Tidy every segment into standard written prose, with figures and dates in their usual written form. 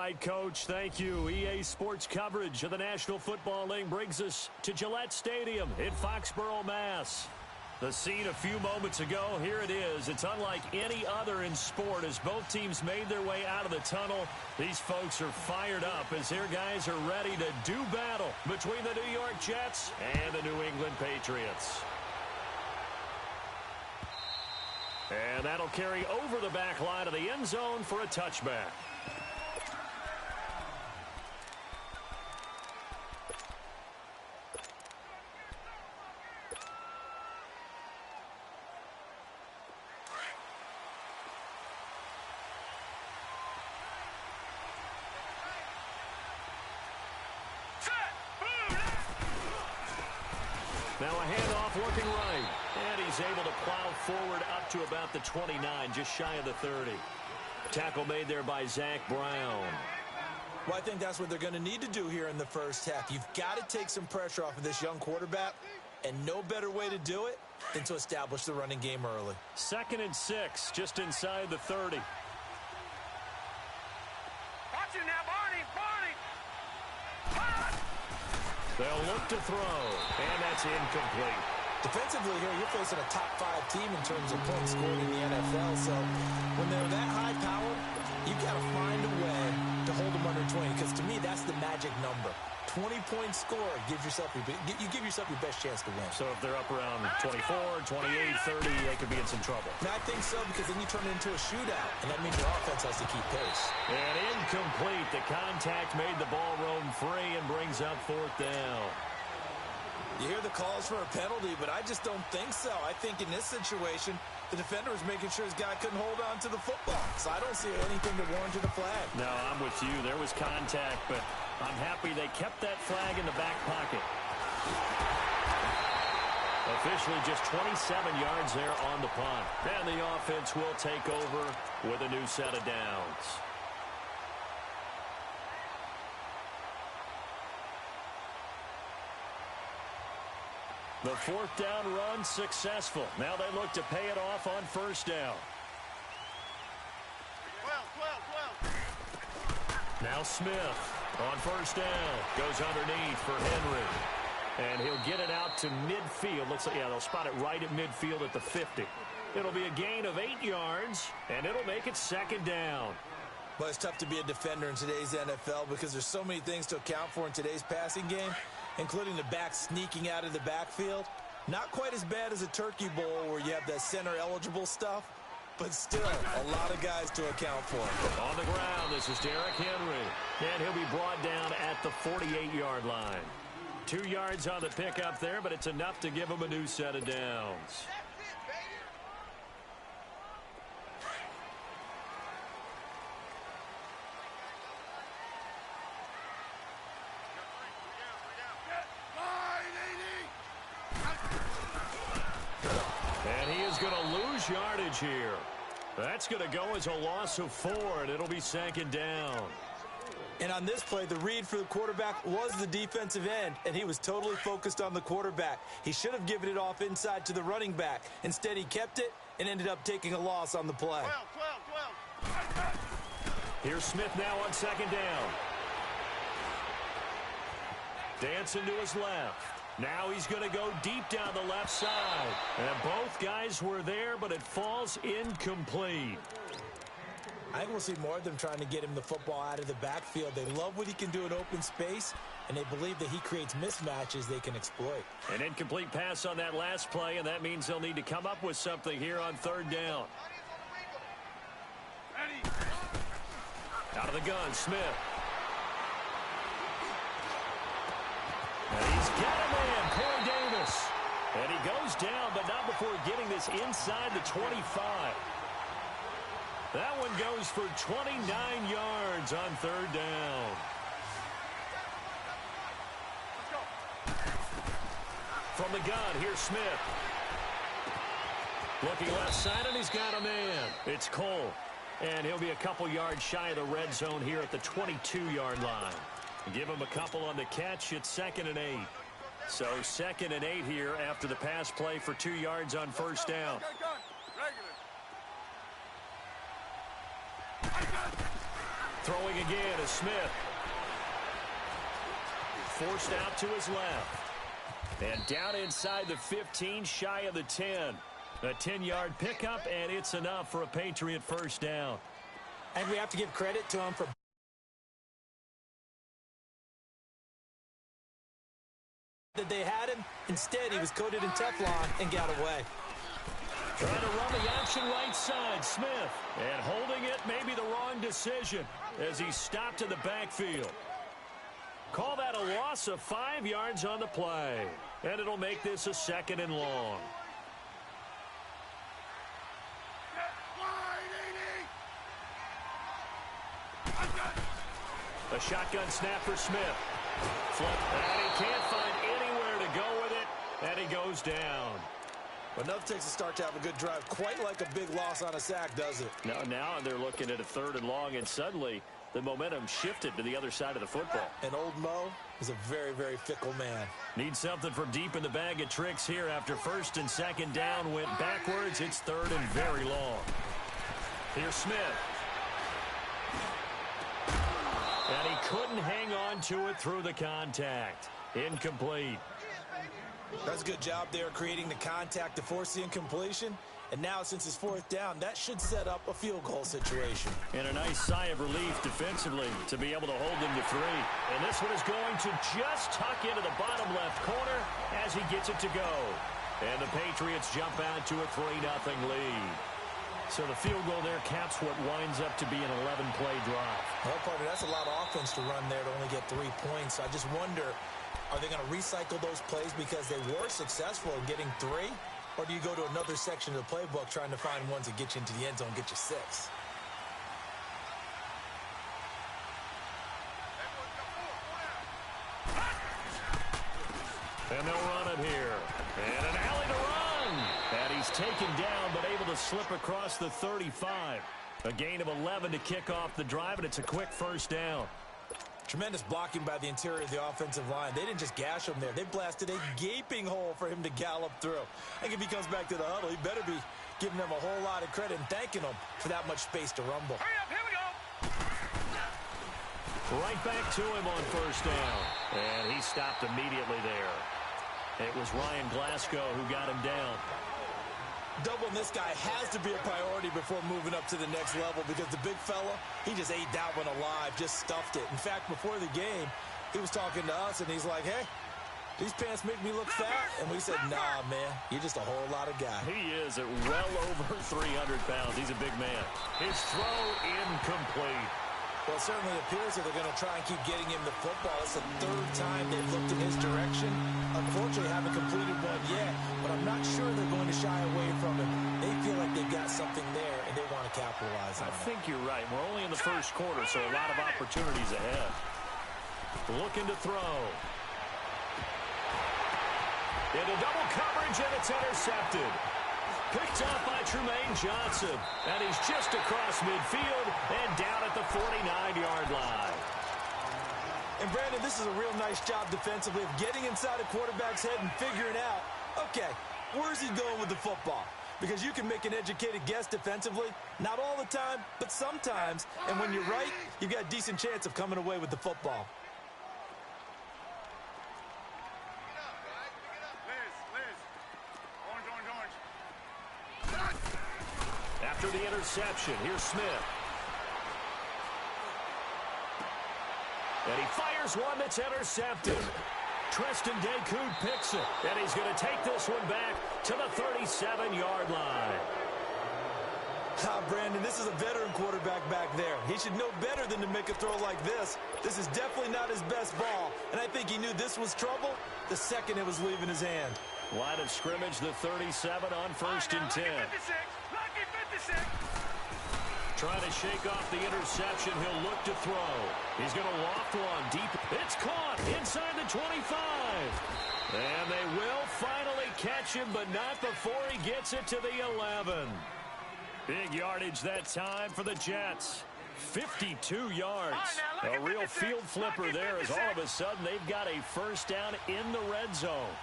right, Coach. Thank you. EA Sports coverage of the National Football League brings us to Gillette Stadium in Foxborough, Mass. The scene a few moments ago, here it is. It's unlike any other in sport as both teams made their way out of the tunnel. These folks are fired up as their guys are ready to do battle between the New York Jets and the New England Patriots. And that'll carry over the back line of the end zone for a touchback. Now a handoff looking right. And he's able to plow forward up to about the 29, just shy of the 30. Tackle made there by Zach Brown. Well, I think that's what they're going to need to do here in the first half. You've got to take some pressure off of this young quarterback, and no better way to do it than to establish the running game early. 2nd and 6, just inside the 30. Watch it now, Barney! They'll look to throw, and that's incomplete. Defensively here, you're facing a top 5 team in terms of points scored in the NFL. So when they're that high power, you've got to find a way to hold them under 20. Because to me, that's the magic number. 20-point score gives yourself you give yourself your best chance to win. So if they're up around 24, 28, 30, they could be in some trouble. And I think so, because then you turn it into a shootout, and that means your offense has to keep pace. And incomplete. The contact made the ball roam free and brings up 4th down. You hear the calls for a penalty, but I just don't think so. I think in this situation, the defender was making sure his guy couldn't hold on to the football. So I don't see anything that warranted a flag. No, I'm with you. There was contact, but I'm happy they kept that flag in the back pocket. Officially just 27 yards there on the punt. And the offense will take over with a new set of downs. The 4th down run successful. Now they look to pay it off on 1st down. 12. Now Smith on 1st down. Goes underneath for Henry. And he'll get it out to midfield. Looks like, yeah, they'll spot it right at midfield at the 50. It'll be a gain of 8 yards, and it'll make it 2nd down. But it's tough to be a defender in today's NFL because there's so many things to account for in today's passing game, including the back sneaking out of the backfield. Not quite as bad as a turkey bowl where you have that center-eligible stuff, but still a lot of guys to account for. On the ground, this is Derrick Henry, and he'll be brought down at the 48-yard line. 2 yards on the pickup there, but it's enough to give him a new set of downs. And he is going to lose yardage here. That's going to go as a loss of 4, and it'll be 2nd down. And on this play, the read for the quarterback was the defensive end, and he was totally focused on the quarterback. He should have given it off inside to the running back. Instead, he kept it and ended up taking a loss on the play. 12. Here's Smith now on 2nd down. Dancing to his left. Now he's going to go deep down the left side. And both guys were there, but it falls incomplete. I think we'll see more of them trying to get him the football out of the backfield. They love what he can do in open space, and they believe that he creates mismatches they can exploit. An incomplete pass on that last play, and that means they'll need to come up with something here on 3rd down. Out of the gun, Smith. And he's got him in, Corey Davis. And he goes down, but not before getting this inside the 25. That one goes for 29 yards on 3rd down. From the gun, here's Smith. Looking left side, and he's got a man. It's Cole. And he'll be a couple yards shy of the red zone here at the 22-yard line. Give him a couple on the catch. It's 2nd and 8. So 2nd and 8 here after the pass play for 2 yards on 1st down. Throwing again is Smith. Forced out to his left. And down inside the 15, shy of the 10. A 10-yard pickup, and it's enough for a Patriot first down. And we have to give credit to him for that they had him. Instead, he was coated in Teflon and got away. Trying to run the action right side, Smith. And holding it, maybe the wrong decision as he stopped in the backfield. Call that a loss of 5 yards on the play. And it'll make this a 2nd and long. A shotgun snap for Smith. Flip, and he can't find anywhere to go with it, and he goes down. But enough takes a start to have a good drive. Quite like a big loss on a sack, does it? Now they're looking at a 3rd and long, and suddenly the momentum shifted to the other side of the football. And old Mo is a very, very fickle man. Needs something from deep in the bag of tricks here after 1st and 2nd down went backwards. It's 3rd and very long. Here's Smith. And he couldn't hang on to it through the contact. Incomplete. That's a good job there creating the contact to force the incompletion. And now, since it's 4th down, that should set up a field goal situation. And a nice sigh of relief defensively to be able to hold them to 3. And this one is going to just tuck into the bottom left corner as he gets it to go. And the Patriots jump out to a 3-0 lead. So the field goal there caps what winds up to be an 11-play drive. Well, partner, that's a lot of offense to run there to only get 3 points. I just wonder, are they going to recycle those plays because they were successful in getting 3? Or do you go to another section of the playbook trying to find ones that get you into the end zone and get you 6? And they'll run it here. And an alley to run. And he's taken down but able to slip across the 35. A gain of 11 to kick off the drive, and it's a quick first down. Tremendous blocking by the interior of the offensive line. They didn't just gash him there. They blasted a gaping hole for him to gallop through. I think if he comes back to the huddle, he better be giving them a whole lot of credit and thanking them for that much space to rumble. Hurry up, here we go. Right back to him on first down. And he stopped immediately there. It was Ryan Glasgow who got him down. Doubling this guy has to be a priority before moving up to the next level because the big fella, he just ate that one alive, just stuffed it. In fact, before the game, he was talking to us, and he's like, hey, these pants make me look fat. And we said, nah, man, you're just a whole lot of guy. He is at well over 300 pounds. He's a big man. His throw incomplete. Well, it certainly appears that they're going to try and keep getting him the football. It's the 3rd time they've looked in his direction. Unfortunately, haven't completed one yet, but I'm not sure they're going to shy away from him. They feel like they've got something there, and they want to capitalize on it. I think you're right. We're only in the first quarter, so a lot of opportunities ahead. Looking to throw. Into double coverage, and it's intercepted. Picked off by Trumaine Johnson. And he's just across midfield and down at the 49-yard line. And, Brandon, this is a real nice job defensively of getting inside a quarterback's head and figuring out, okay, where's he going with the football? Because you can make an educated guess defensively. Not all the time, but sometimes. And when you're right, you've got a decent chance of coming away with the football. After the interception, here's Smith. And he fires one that's intercepted. Tristan Decoud picks it. And he's going to take this one back to the 37-yard line. Brandon, this is a veteran quarterback back there. He should know better than to make a throw like this. This is definitely not his best ball. And I think he knew this was trouble the second it was leaving his hand. Line of scrimmage, the 37 on 1st and 10. Trying to shake off the interception. He'll look to throw. He's going to loft one deep. It's caught inside the 25. And they will finally catch him, but not before he gets it to the 11. Big yardage that time for the Jets. 52 yards. A real field flipper there as all of a sudden they've got a first down in the red zone.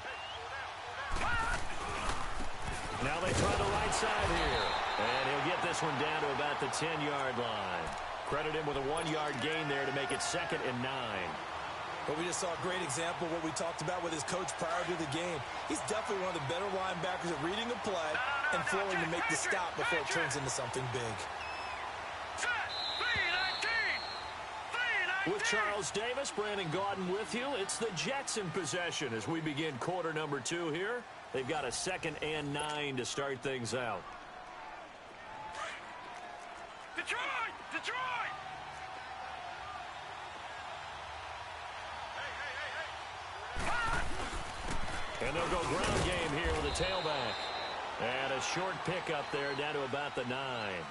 Now they try the right side here. And he'll get this one down to about the 10-yard line. Credit him with a 1-yard gain there to make it 2nd and 9. But we just saw a great example of what we talked about with his coach prior to the game. He's definitely one of the better linebackers at reading the play and flowing to make the stop before it turns into something big. With Charles Davis, Brandon Gaudin with you. It's the Jets in possession as we begin quarter number 2 here. They've got a 2nd and 9 to start things out. Detroit! Detroit! And they'll go ground game here with a tailback. And a short pickup there down to about the 9.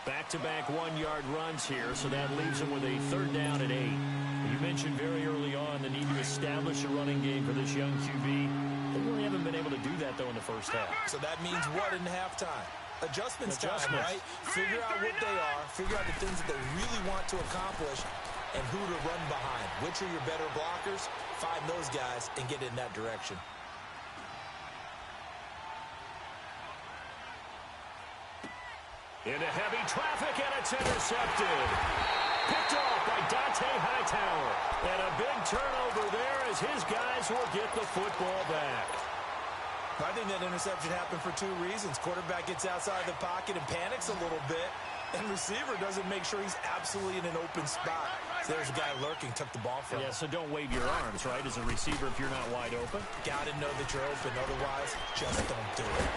Back-to-back 1-yard runs here, so that leaves them with a 3rd down and 8. You mentioned very early on the need to establish a running game for this young QB. They really haven't been able to do that, though, in the first half. So that means what in halftime? Adjustments time, right? Figure out what they are, figure out the things that they really want to accomplish, and who to run behind. Which are your better blockers? Find those guys and get in that direction. Into heavy traffic, and it's intercepted. Picked off by Dante Hightower. And a big turnover there as his guys will get the football back. I think that interception happened for 2 reasons. Quarterback gets outside the pocket and panics a little bit, and receiver doesn't make sure he's absolutely in an open spot. So there's a guy lurking, took the ball from him. Yeah, so don't wave your arms, right, as a receiver if you're not wide open. Got to know that you're open. Otherwise, just don't do it.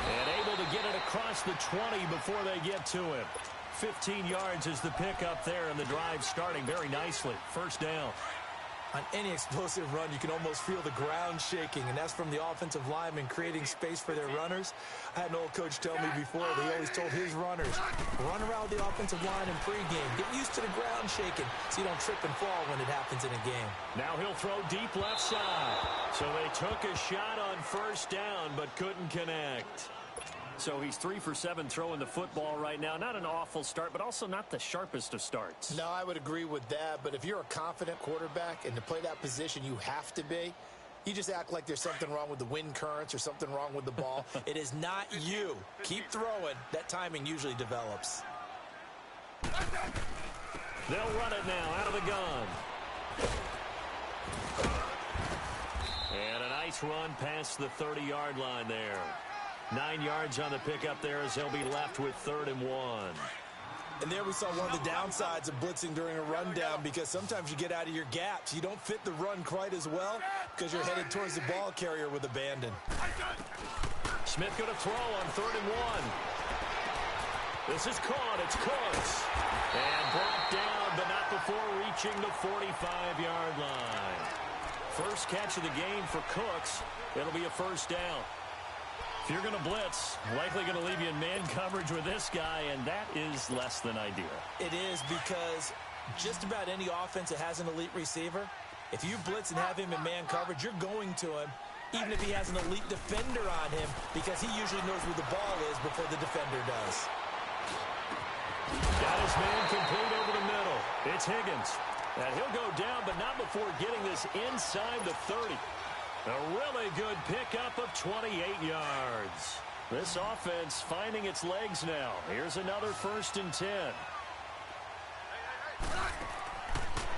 And able to get it across the 20 before they get to him. 15 yards is the pickup there, and the drive starting very nicely. 1st down. On any explosive run, you can almost feel the ground shaking, and that's from the offensive linemen creating space for their runners. I had an old coach tell me before that he always told his runners, run around the offensive line in pregame. Get used to the ground shaking so you don't trip and fall when it happens in a game. Now he'll throw deep left side. So they took a shot on 1st down but couldn't connect. So he's 3 for 7 throwing the football right now. Not an awful start, but also not the sharpest of starts. No, I would agree with that. But if you're a confident quarterback and to play that position you have to be, you just act like there's something wrong with the wind currents or something wrong with the ball. It is not you. Keep throwing. That timing usually develops. They'll run it now out of the gun. And a nice run past the 30-yard line there. 9 yards on the pickup there as they'll be left with 3rd and 1. And there we saw one of the downsides of blitzing during a rundown, because sometimes you get out of your gaps. You don't fit the run quite as well because you're headed towards the ball carrier with abandon. Smith going to throw on 3rd and 1. This is caught. It's Cooks. And brought down, but not before reaching the 45-yard line. First catch of the game for Cooks. It'll be a 1st down. If you're going to blitz, likely going to leave you in man coverage with this guy, and that is less than ideal. It is, because just about any offense that has an elite receiver, if you blitz and have him in man coverage, you're going to him, even if he has an elite defender on him, because he usually knows where the ball is before the defender does. Got his man complete over the middle. It's Higgins. And he'll go down, but not before getting this inside the 30. A really good pickup of 28 yards. This offense finding its legs now. Here's another 1st and 10.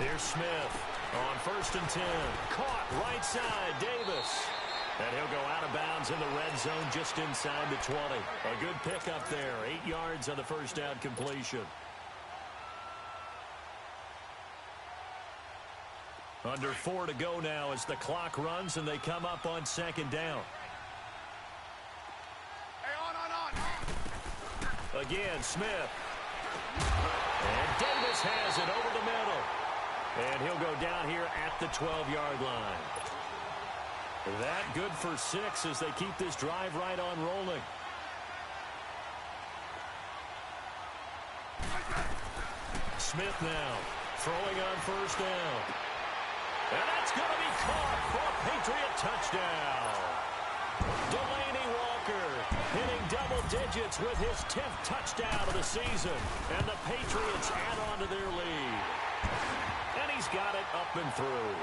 Here's Smith on 1st and 10. Caught right side, Davis. And he'll go out of bounds in the red zone just inside the 20. A good pickup there. 8 yards on the 1st down completion. Under 4 to go now as the clock runs and they come up on 2nd down. Hey, on. Again, Smith. And Davis has it over the middle. And he'll go down here at the 12-yard line. That good for 6 as they keep this drive right on rolling. Smith now throwing on 1st down. And that's going to be caught for a Patriot touchdown. Delaney Walker hitting double digits with his 10th touchdown of the season. And the Patriots add on to their lead. And he's got it up and through.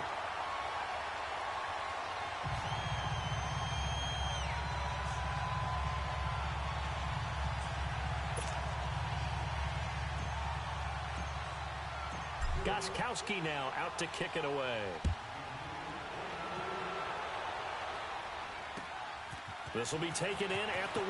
Gostkowski now out to kick it away. This will be taken in at the 1.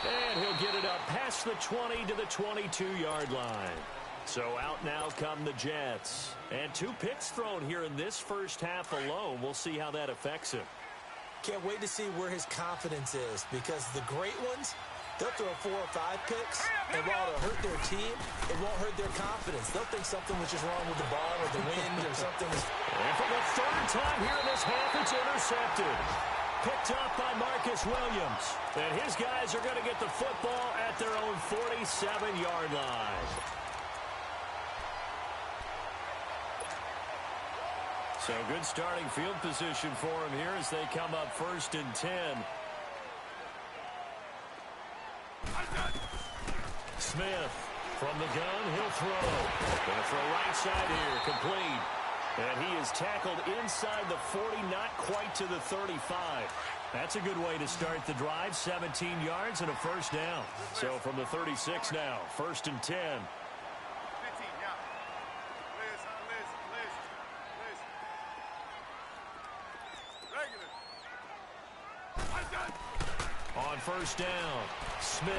And he'll get it up past the 20 to the 22-yard line. So out now come the Jets. And 2 picks thrown here in this first half alone. We'll see how that affects him. Can't wait to see where his confidence is, because the great ones, they'll throw 4 or 5 picks, and while it'll hurt their team, it won't hurt their confidence. They'll think something was just wrong with the ball or the wind or something. And for the 3rd time here in this half, it's intercepted. Picked up by Marcus Williams. And his guys are going to get the football at their own 47-yard line. So good starting field position for him here as they come up 1st and 10. Smith from the gun, he'll throw. Going to throw right side here, complete. And he is tackled inside the 40, not quite to the 35. That's a good way to start the drive, 17 yards and a first down. So from the 36 now, 1st and 10. On 1st down, Smith.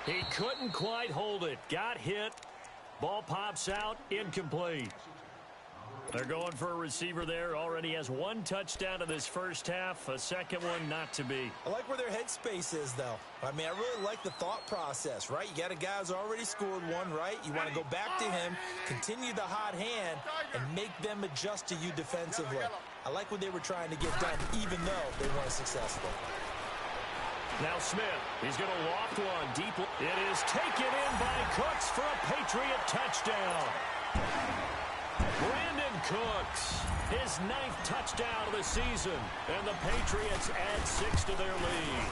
He couldn't quite hold it. Got hit. Ball pops out, incomplete. They're going for a receiver there. Already has 1 touchdown in this first half. A second one not to be. I like where their headspace is, though. I mean, I really like the thought process, right? You got a guy who's already scored 1, right? You want to go back to him, continue the hot hand, and make them adjust to you defensively. I like what they were trying to get done, even though they weren't successful. Now Smith, he's going to loft one deep. It is taken in by Cooks for a Patriot touchdown. Brandon Cooks, his 9th touchdown of the season, and the Patriots add 6 to their lead.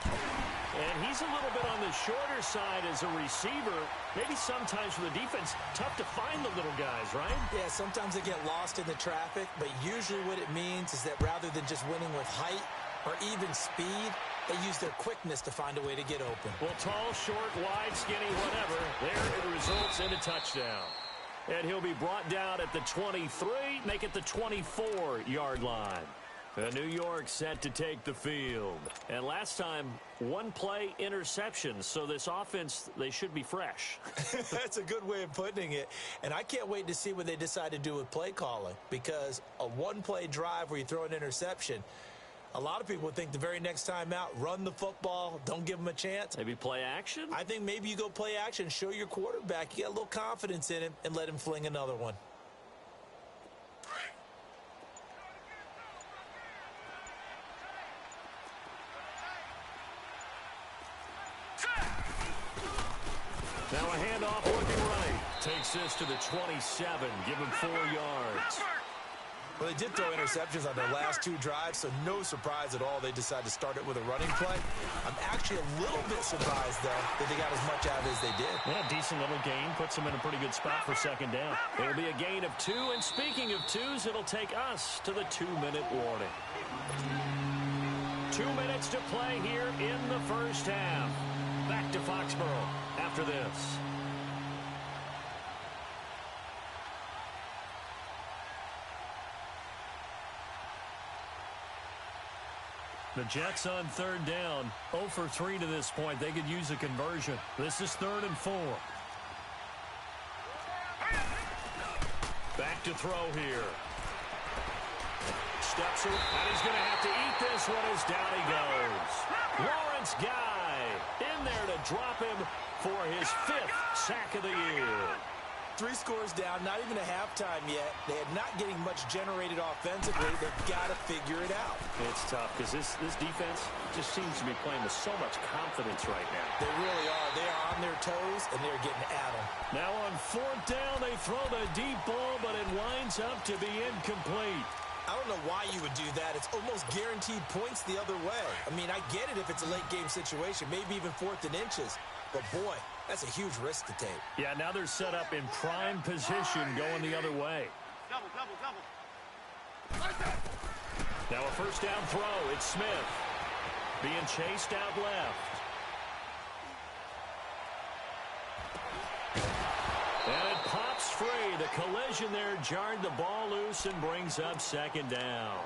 And he's a little bit on the shorter side as a receiver. Maybe sometimes for the defense, tough to find the little guys, right? Yeah, sometimes they get lost in the traffic, but usually what it means is that rather than just winning with height or even speed, they use their quickness to find a way to get open. Well, tall, short, wide, skinny, whatever, there it results in a touchdown. And he'll be brought down at the 23, make it the 24-yard line. New York set to take the field. And last time, 1 play interception. So this offense, they should be fresh. That's a good way of putting it. And I can't wait to see what they decide to do with play calling. Because a 1-play drive where you throw an interception, a lot of people would think the very next time out, run the football, don't give them a chance. Maybe play action? I think maybe you go play action, show your quarterback you got a little confidence in him, and let him fling another one. Now a handoff looking right. Takes this to the 27. Give him 4 yards. Well, they did throw interceptions on their last 2 drives, so no surprise at all they decided to start it with a running play. I'm actually a little bit surprised, though, that they got as much out as they did. Yeah, decent little gain. Puts them in a pretty good spot for 2nd down. It'll be a gain of 2, and speaking of 2s, it'll take us to the 2-minute warning. 2 minutes to play here in the first half. Back to Foxborough after this. The Jets on 3rd down, 0 for 3 to this point. They could use a conversion. This is 3rd and 4. Back to throw here. Steps it, and he's going to have to eat this one as down he goes. Lawrence Guy in there to drop him for his 5th sack of the year. 3 scores down, not even a halftime yet. They are not getting much generated offensively. They've got to figure it out. It's tough because this defense just seems to be playing with so much confidence right now. They really are. They are on their toes, and they're getting at them. Now on 4th down, they throw the deep ball, but it winds up to be incomplete. I don't know why you would do that. It's almost guaranteed points the other way. I mean, I get it if it's a late-game situation, maybe even 4th and inches. But, boy, that's a huge risk to take. Yeah, now they're set up in prime position going the other way. Double. Now a 1st down throw. It's Smith being chased out left. free. The collision there jarred the ball loose and brings up second down.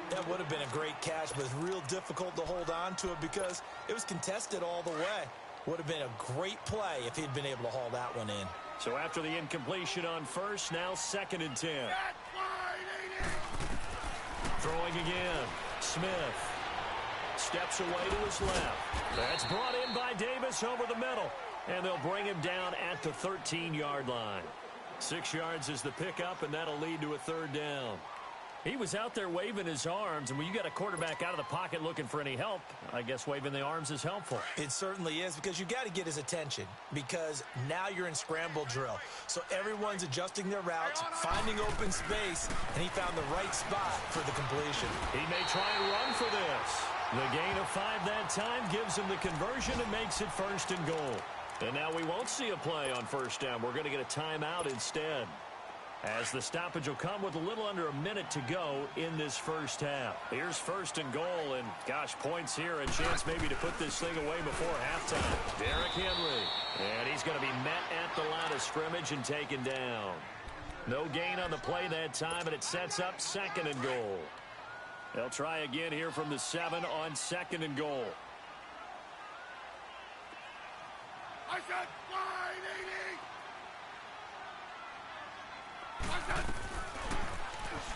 That would have been a great catch, but it's real difficult to hold on to it because it was contested all the way. Would have been a great play if he'd been able to haul that one in. So after the incompletion on first, now 2nd and 10. Throwing again. Smith steps away to his left. That's brought in by Davis over the middle. And they'll bring him down at the 13-yard line. 6 yards is the pickup, and that'll lead to a 3rd down. He was out there waving his arms, and when you got a quarterback out of the pocket looking for any help, I guess waving the arms is helpful. It certainly is, because you got to get his attention, because now you're in scramble drill. So everyone's adjusting their routes, finding open space, and he found the right spot for the completion. He may try and run for this. The gain of 5 that time gives him the conversion and makes it 1st and goal. And now we won't see a play on 1st down. We're going to get a timeout instead, as the stoppage will come with a little under a minute to go in this 1st half. Here's 1st and goal, and gosh, points here, a chance maybe to put this thing away before halftime. Derrick Henry, and he's going to be met at the line of scrimmage and taken down. No gain on the play that time, and it sets up 2nd and goal. They'll try again here from the 7 on 2nd and goal. I said wide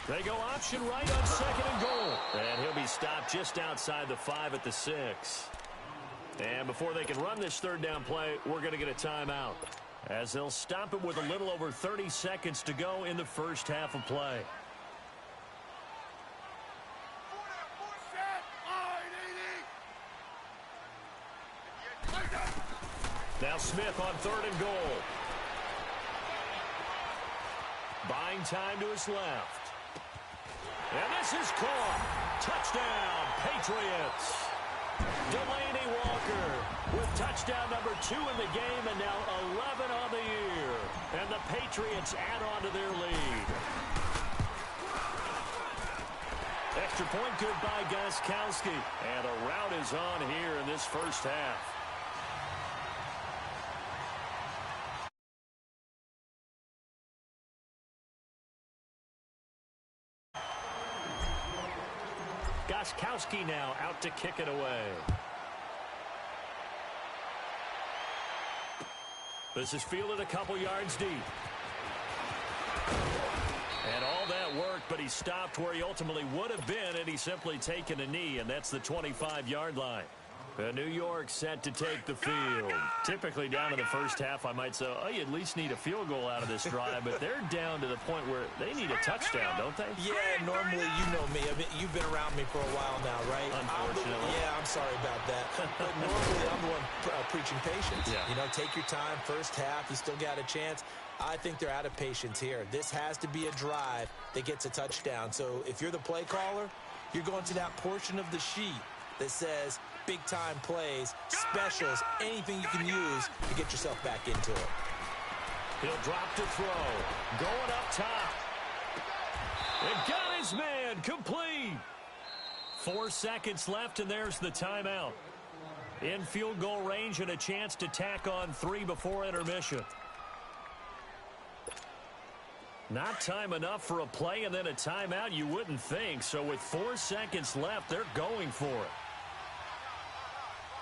80. They go option right on 2nd and goal. And he'll be stopped just outside the 5 at the 6. And before they can run this 3rd down play, we're going to get a timeout, as they'll stop it with a little over 30 seconds to go in the 1st half of play. Now Smith on 3rd and goal. Buying time to his left. And this is caught. Touchdown, Patriots. Delaney Walker with touchdown number 2 in the game, and now 11 on the year. And the Patriots add on to their lead. Extra point good by Gostkowski. And a rout is on here in this 1st half. Gostkowski now out to kick it away. This is fielded a couple yards deep. And all that worked, but he stopped where he ultimately would have been, and he's simply taken a knee, and that's the 25-yard line. New York set to take the field. Typically down in the 1st half, I might say, oh, you at least need a field goal out of this drive, but they're down to the point where they need a touchdown, don't they? Yeah, normally, you know me. I mean, you've been around me for a while now, right? Unfortunately. I'm sorry about that. But normally, I'm the one preaching patience. Yeah. You know, take your time, 1st half, you still got a chance. I think they're out of patience here. This has to be a drive that gets a touchdown. So if you're the play caller, you're going to that portion of the sheet that says big-time plays, specials, anything you can use to get yourself back into it. He'll drop to throw. Going up top. And got his man. Complete. 4 seconds left, and there's the timeout. In field goal range and a chance to tack on 3 before intermission. Not time enough for a play and then a timeout, you wouldn't think. So with 4 seconds left, they're going for it.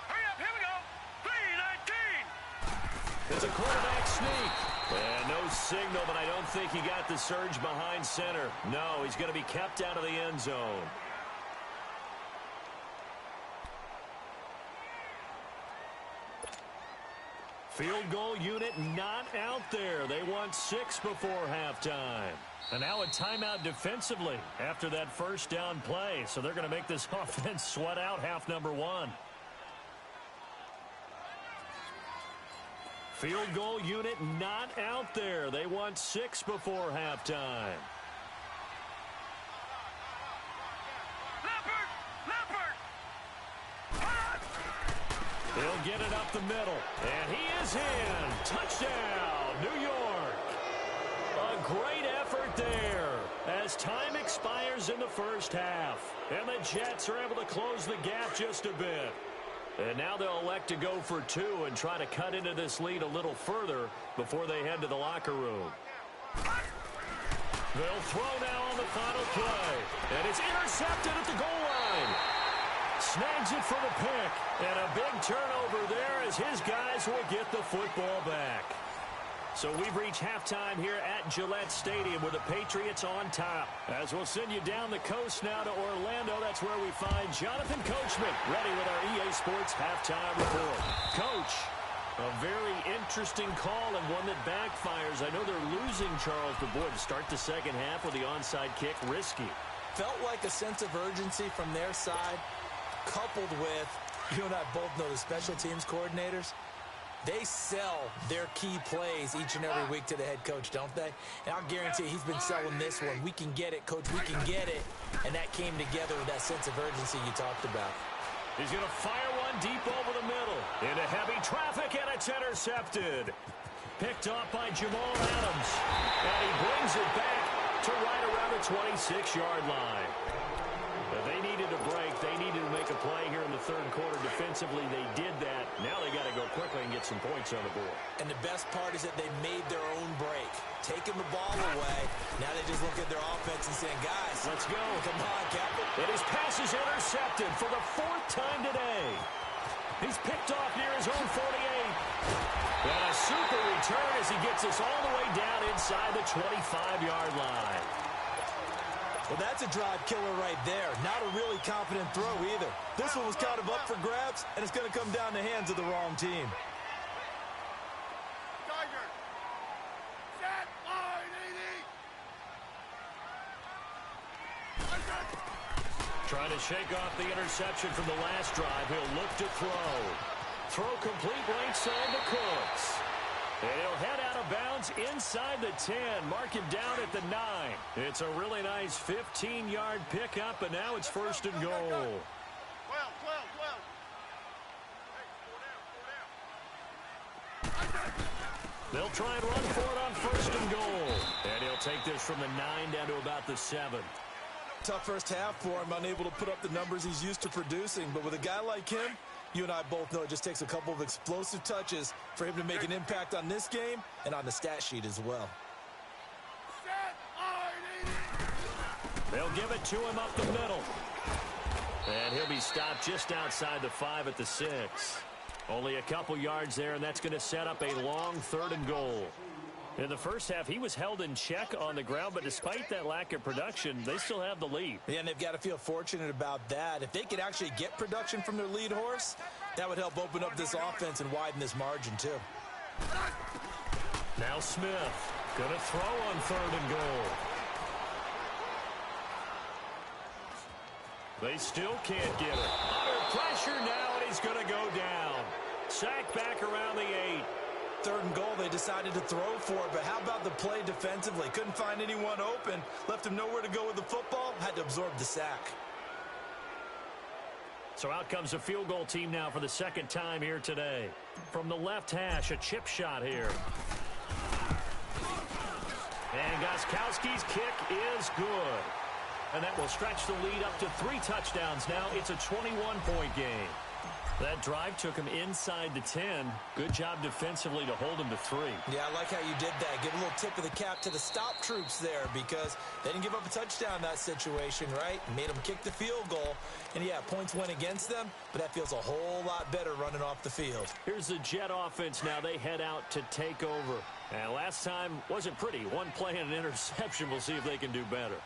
Hurry up, here we go. 3-19. It's a quarterback sneak. And no signal, but I don't think he got the surge behind center. No, he's going to be kept out of the end zone. Field goal unit not out there. They want 6 before halftime. And now a timeout defensively after that 1st down play. So they're going to make this offense sweat out half number 1. Field goal unit not out there. They want 6 before halftime. He'll get it up the middle. And he is in. Touchdown, New York. A great effort there as time expires in the 1st half. And the Jets are able to close the gap just a bit. And now they'll elect to go for two and try to cut into this lead a little further before they head to the locker room. They'll throw now on the final play. And it's intercepted at the goal line. Snags it for the pick. And a big turnover there as his guys will get the football back. So we've reached halftime here at Gillette Stadium with the Patriots on top. As we'll send you down the coast now to Orlando, that's where we find Jonathan Coachman ready with our EA Sports halftime report. Coach, a very interesting call and one that backfires. I know they're losing Charles DeBoer to start the second half with the onside kick. Risky. Felt like a sense of urgency from their side, coupled with, you and I both know the special teams coordinators. They sell their key plays each and every week to the head coach, don't they? And I'll guarantee he's been selling this one. We can get it, Coach, we can get it. And that came together with that sense of urgency you talked about. He's going to fire one deep over the middle. Into heavy traffic, and it's intercepted. Picked off by Jamal Adams. And he brings it back to right around the 26-yard line. They needed a break. They needed to make a play here in the third quarter. Defensively, they did that. Now they got to go quickly and get some points on the board. And the best part is that they made their own break. Taking the ball away. Now they just look at their offense and saying, guys, let's go. Come on, Captain. And his pass is intercepted for the fourth time today. He's picked off near his own 48. And a super return as he gets us all the way down inside the 25-yard line. Well, that's a drive killer right there. Not a really confident throw either. This one was kind of up for grabs, and it's going to come down the hands of the wrong team. Tiger. Set line 80. Trying to shake off the interception from the last drive. He'll look to throw. Throw complete right side to Cooks. And he'll head out of bounds inside the 10. Mark him down at the 9. It's a really nice 15-yard pickup, and now it's first and goal. 12. Hey, 4 down. They'll try and run for it on first and goal. And he'll take this from the 9 down to about the 7. Tough first half for him, unable to put up the numbers he's used to producing. But with a guy like him, you and I both know it just takes a couple of explosive touches for him to make an impact on this game and on the stat sheet as well. Set line 80. They'll give it to him up the middle. And he'll be stopped just outside the 5 at the 6. Only a couple yards there, and that's going to set up a long third and goal. In the first half, he was held in check on the ground, but despite that lack of production, they still have the lead. Yeah, and they've got to feel fortunate about that. If they could actually get production from their lead horse, that would help open up this offense and widen this margin too. Now Smith going to throw on third and goal. They still can't get it. Under pressure now, and he's going to go down. Sacked back around the 8. Third and goal, they decided to throw for it, but how about the play defensively? Couldn't find anyone open, left him nowhere to go with the football, had to absorb the sack. So out comes the field goal team now for the second time here today. From the left hash, a chip shot here. And Gostkowski's kick is good. And that will stretch the lead up to 3 touchdowns now. It's a 21-point game. That drive took him inside the 10. Good job defensively to hold him to 3. Yeah, I like how you did that. Give a little tip of the cap to the stop troops there because they didn't give up a touchdown in that situation, right? Made them kick the field goal. And, yeah, points went against them, but that feels a whole lot better running off the field. Here's the Jet offense now. They head out to take over. And last time wasn't pretty. One play and an interception. We'll see if they can do better.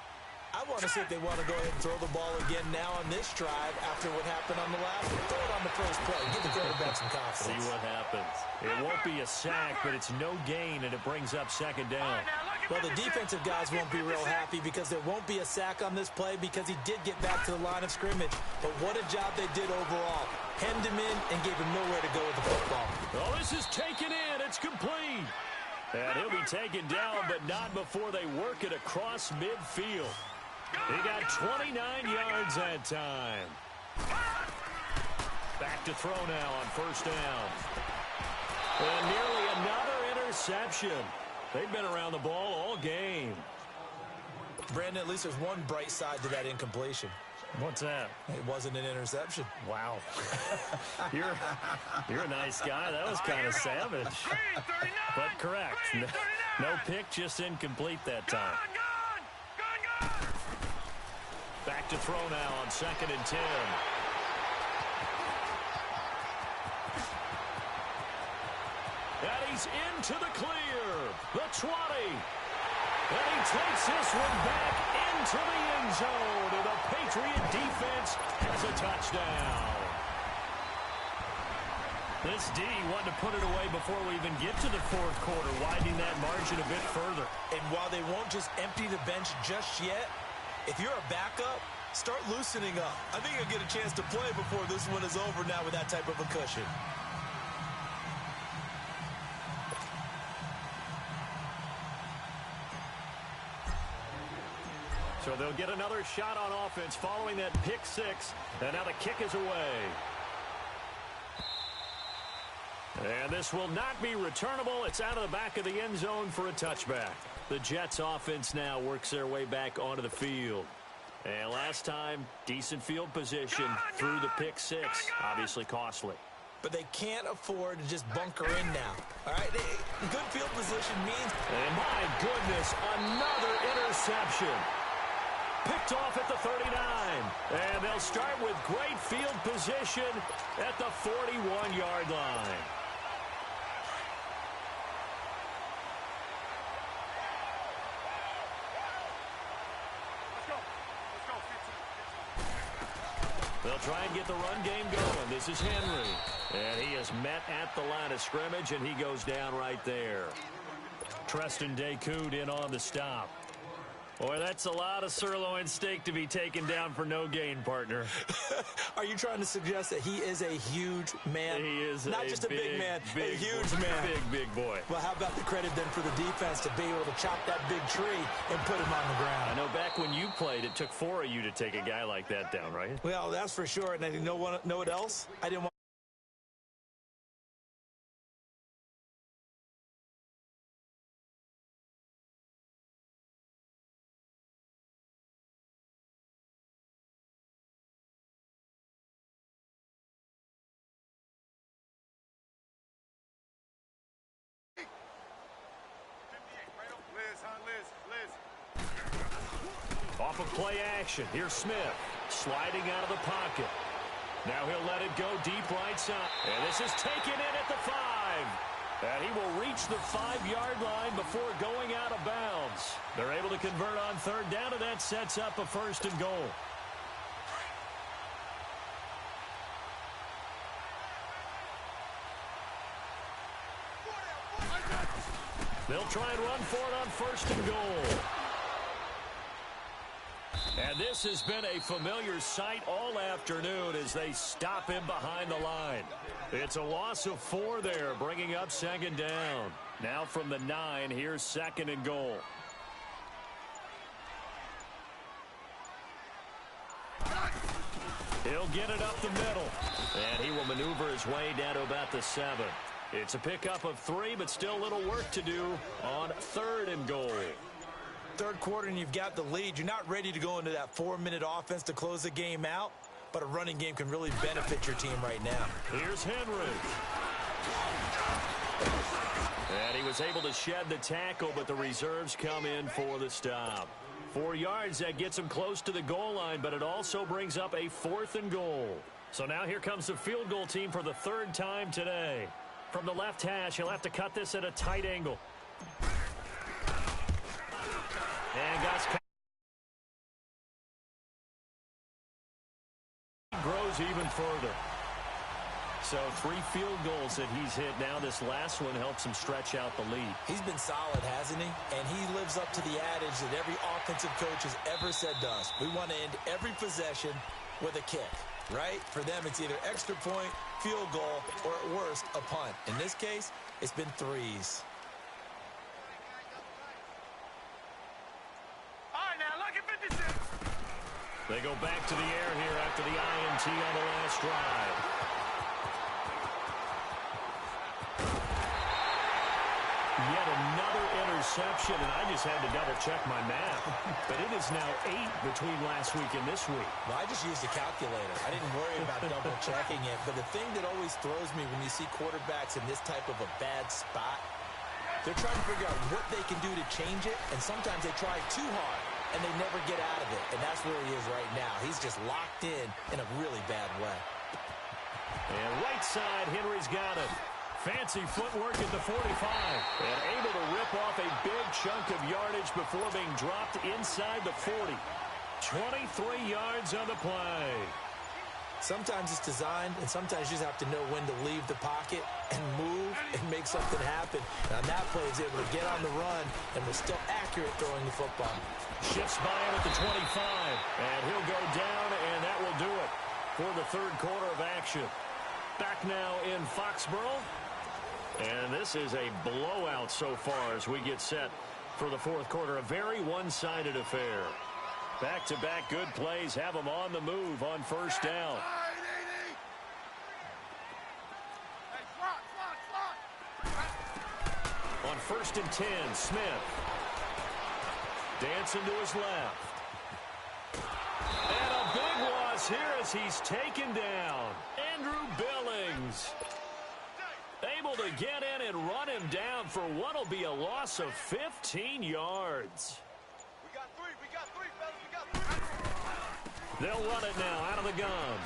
I want to see if they want to go ahead and throw the ball again now on this drive after what happened on the last one. Throw it on the first play. Give the quarterback some confidence. See what happens. It won't be a sack, but it's no gain, and it brings up second down. Well, the defensive guys won't be real happy because there won't be a sack on this play because he did get back to the line of scrimmage. But what a job they did overall. Hemmed him in and gave him nowhere to go with the football. Oh, this is taken in. It's complete. And he'll be taken down, but not before they work it across midfield. He got 29 yards that time. Back to throw now on first down. And nearly another interception. They've been around the ball all game. Brandon, at least there's one bright side to that incompletion. What's that? It wasn't an interception. Wow. You're a nice guy. That was kind of savage. But correct. No pick, just incomplete that time. Back to throw now on 2nd and 10. And he's into the clear. The 20. And he takes this one back into the end zone. And the Patriot defense has a touchdown. This D wanted to put it away before we even get to the 4th quarter, widening that margin a bit further. And while they won't just empty the bench just yet, if you're a backup, start loosening up. I think you'll get a chance to play before this one is over now with that type of a cushion. So they'll get another shot on offense following that pick 6. And now the kick is away. And this will not be returnable. It's out of the back of the end zone for a touchback. The Jets offense now works their way back onto the field. And last time, decent field position through the pick 6. Obviously costly. But they can't afford to just bunker in now. All right, good field position means... And my goodness, another interception. Picked off at the 39. And they'll start with great field position at the 41-yard line. They'll try and get the run game going. This is Henry. And he is met at the line of scrimmage, and he goes down right there. Treston Decoud in on the stop. Boy, that's a lot of sirloin steak to be taken down for no gain, partner. Are you trying to suggest that he is a huge man? He is not just a big man, a huge man. Big boy. Well, how about the credit then for the defense to be able to chop that big tree and put him on the ground? I know back when you played, it took 4 of you to take a guy like that down, right? Well, that's for sure. And I didn't know what else? I didn't want... Off of play action. Here's Smith sliding out of the pocket. Now he'll let it go deep right side. And this is taken in at the 5. And he will reach the 5-yard line before going out of bounds. They're able to convert on 3rd down, and that sets up a 1st and goal. They'll try and run for it on 1st and goal. And this has been a familiar sight all afternoon as they stop him behind the line. It's a loss of 4 there, bringing up 2nd down. Now from the 9, here's 2nd and goal. He'll get it up the middle. And he will maneuver his way down to about the 7. It's a pickup of 3, but still a little work to do on 3rd and goal. 3rd quarter and you've got the lead. You're not ready to go into that 4-minute offense to close the game out, but a running game can really benefit your team right now. Here's Henry. And he was able to shed the tackle, but the reserves come in for the stop. 4 yards, that gets him close to the goal line, but it also brings up a 4th and goal. So now here comes the field goal team for the 3rd time today. From the left hash, he'll have to cut this at a tight angle. And Gus grows even further. So 3 field goals that he's hit now. This last one helps him stretch out the lead. He's been solid, hasn't he? And he lives up to the adage that every offensive coach has ever said to us. We want to end every possession with a kick, right? For them, it's either extra point, field goal, or at worst, a punt. In this case, it's been 3s. They go back to the air here after the INT on the last drive. Yet another interception, and I just had to double-check my math. But it is now 8 between last week and this week. Well, I just used a calculator. I didn't worry about double-checking it. But the thing that always throws me when you see quarterbacks in this type of a bad spot, they're trying to figure out what they can do to change it, and sometimes they try too hard, and they never get out of it. And that's where he is right now. He's just locked in a really bad way. And right side, Henry's got it. Fancy footwork at the 45. And able to rip off a big chunk of yardage before being dropped inside the 40. 23 yards on the play. Sometimes it's designed, and sometimes you just have to know when to leave the pocket and move and make something happen. And on that play, he's able to get on the run and was still accurate throwing the football. Shifts by him at the 25. And he'll go down, and that will do it for the third quarter of action. Back now in Foxborough. And this is a blowout so far as we get set for the fourth quarter. A very one-sided affair. Back-to-back good plays have them on the move on first down. On 1st and 10, Smith. Dancing to his left. And a big loss here as he's taken down. Andrew Billings. Able to get in and run him down for what will be a loss of 15 yards. We got three, fellas, They'll run it now out of the gun.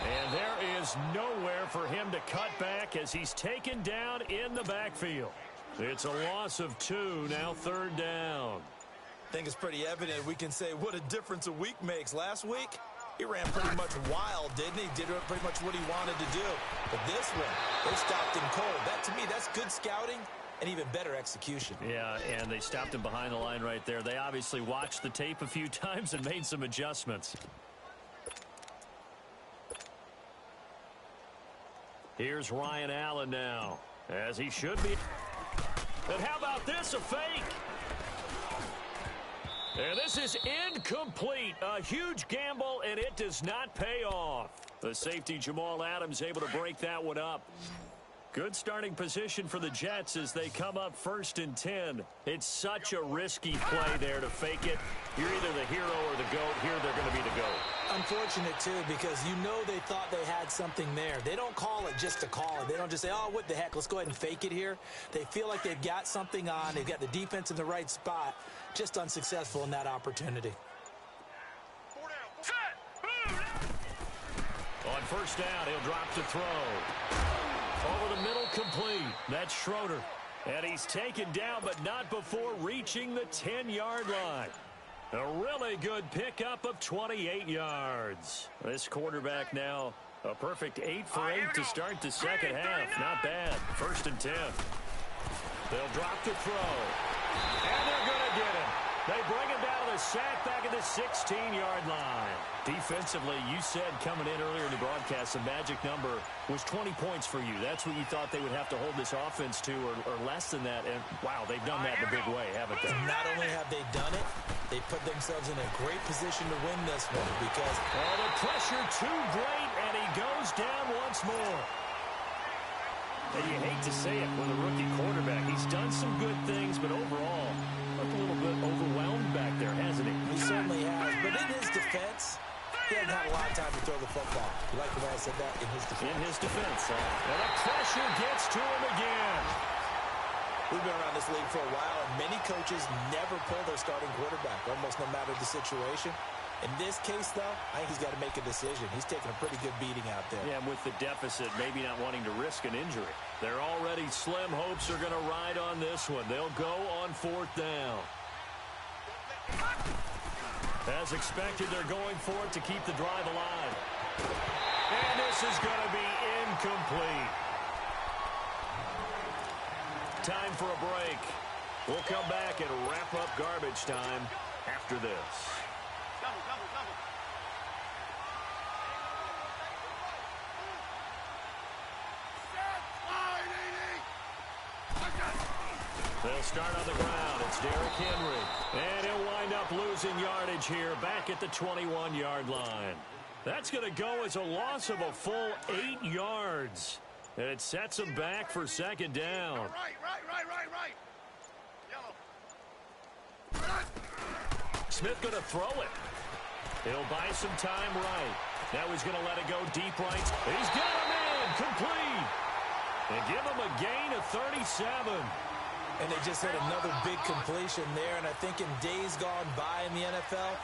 And there is nowhere for him to cut back as he's taken down in the backfield. It's a loss of 2, now third down. I think it's pretty evident we can say what a difference a week makes. Last week, he ran pretty much wild, didn't he? Did pretty much what he wanted to do. But this one, they stopped him cold. That, to me, that's good scouting and even better execution. Yeah, and they stopped him behind the line right there. They obviously watched the tape a few times and made some adjustments. Here's Ryan Allen now, as he should be. And how about this, a fake? And this is incomplete. A huge gamble, and it does not pay off. The safety, Jamal Adams, able to break that one up. Good starting position for the Jets as they come up 1st and 10. It's such a risky play there to fake it. You're either the hero or the GOAT. Here they're going to be the GOAT. Unfortunate, too, because you know they thought they had something there. They don't call it just to call it. They don't just say, oh, what the heck, let's go ahead and fake it here. They feel like they've got something on. They've got the defense in the right spot. Just unsuccessful in that opportunity. On first down, he'll drop to throw. Over the middle, complete. That's Schroeder. And he's taken down, but not before reaching the 10-yard line. A really good pickup of 28 yards. This quarterback now a perfect 8 for 8 to start the second half. Not bad. 1st and 10. They'll drop to throw. And they're going to get him. They bring him down to the sack back at the 16-yard line. Defensively, you said coming in earlier in the broadcast, the magic number was 20 points for you. That's what you thought they would have to hold this offense to, or less than that. And, wow, they've done that in a big way, haven't they? Not only have they done it, they put themselves in a great position to win this one because... Oh, the pressure too great, and he goes down once more. And you hate to say it with a rookie quarterback. He's done some good things, but overall, looked a little bit overwhelmed back there, hasn't he? He certainly has. But in his defense, he hasn't had a lot of time to throw the football. You like the way I said that? In his defense. In his defense. And the pressure gets to him again. We've been around this league for a while, and many coaches never pull their starting quarterback, almost no matter the situation. In this case, though, I think he's got to make a decision. He's taking a pretty good beating out there. Yeah, and with the deficit, maybe not wanting to risk an injury. They're already slim hopes are going to ride on this one. They'll go on 4th down. As expected, they're going for it to keep the drive alive. And this is going to be incomplete. Time for a break. We'll come back and wrap up garbage time after this. They'll start on the ground. It's Derrick Henry. And he'll wind up losing yardage here back at the 21-yard line. That's going to go as a loss of a full 8 yards. And it sets him back for second down. Right. Yellow. Smith going to throw it. He'll buy some time right. Now he's going to let it go deep right. He's got him in. Complete. And give him a gain of 37. And they just had another big completion there. And I think in days gone by in the NFL,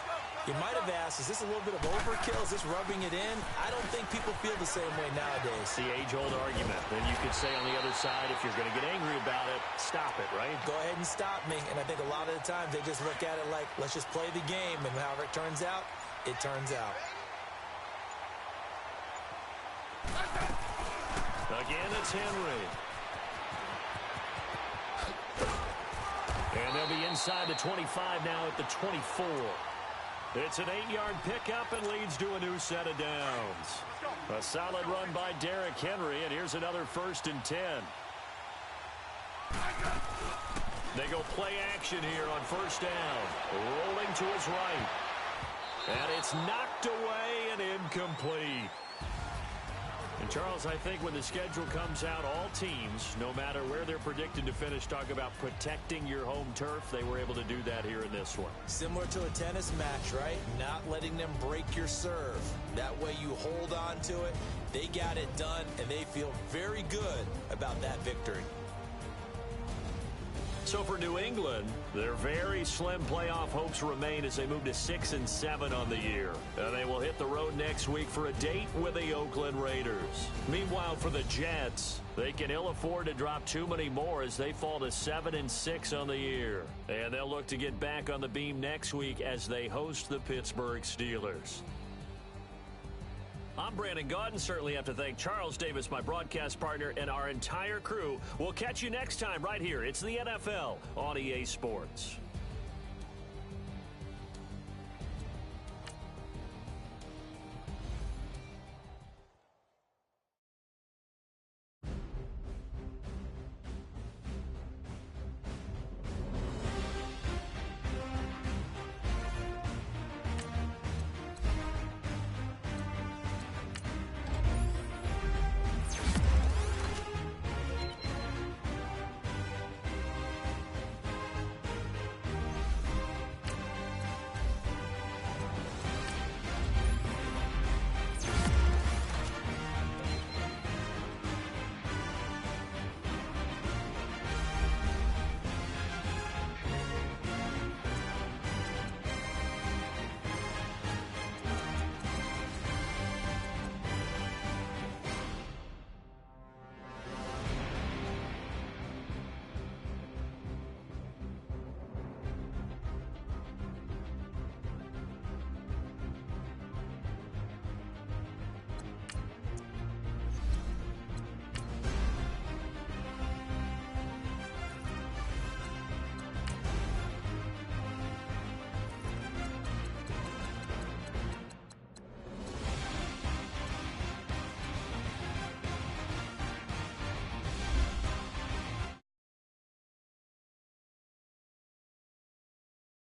you might have asked, is this a little bit of overkill? Is this rubbing it in? I don't think people feel the same way nowadays. The age-old argument. Then you could say on the other side, if you're going to get angry about it, stop it, right? Go ahead and stop me. And I think a lot of the times they just look at it like, let's just play the game. And however it turns out, it turns out. Again, it's Henry. And they'll be inside the 25 now at the 24. It's an 8-yard pickup and leads to a new set of downs. A solid run by Derrick Henry, and here's another 1st and 10. They go play action here on 1st down. Rolling to his right. And it's knocked away and incomplete. And, Charles, I think when the schedule comes out, all teams, no matter where they're predicted to finish, talk about protecting your home turf. They were able to do that here in this one. Similar to a tennis match, right? Not letting them break your serve. That way you hold on to it. They got it done, and they feel very good about that victory. So for New England, their very slim playoff hopes remain as they move to 6-7 on the year. And they will hit the road next week for a date with the Oakland Raiders. Meanwhile, for the Jets, they can ill afford to drop too many more as they fall to 7-6 on the year. And they'll look to get back on the beam next week as they host the Pittsburgh Steelers. I'm Brandon Gaudin. Certainly have to thank Charles Davis, my broadcast partner, and our entire crew. We'll catch you next time right here. It's the NFL on EA Sports.